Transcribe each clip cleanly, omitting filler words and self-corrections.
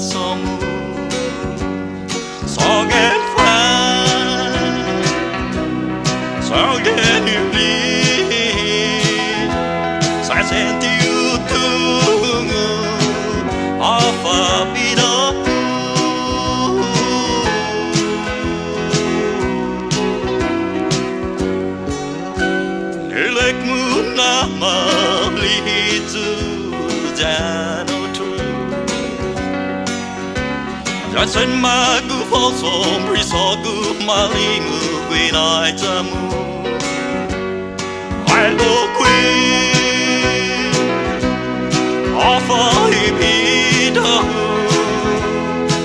som sorgen fram, sorgen blir så sent ut av forbinder Lek munama lihitu jano tu Jason magu fosom risogu malingu gwinai jamu I look queen Offa hipida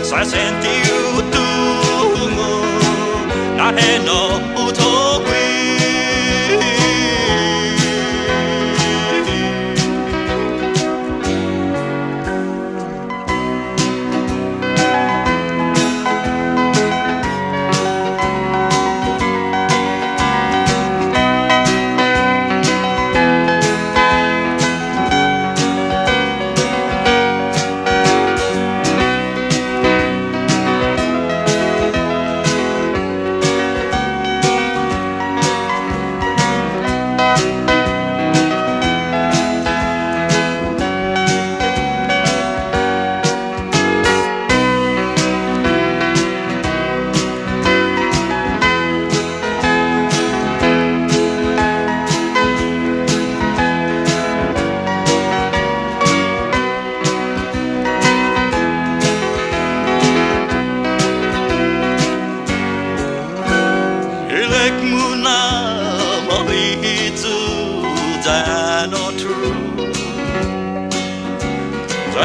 Sa senti utungu Na heno utogui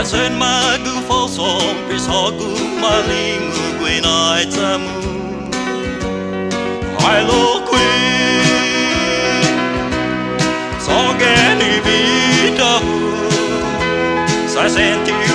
Sen magu fosom pisogu malingu gwinai tamu Hailo queen Sogeni vidahu Sa senti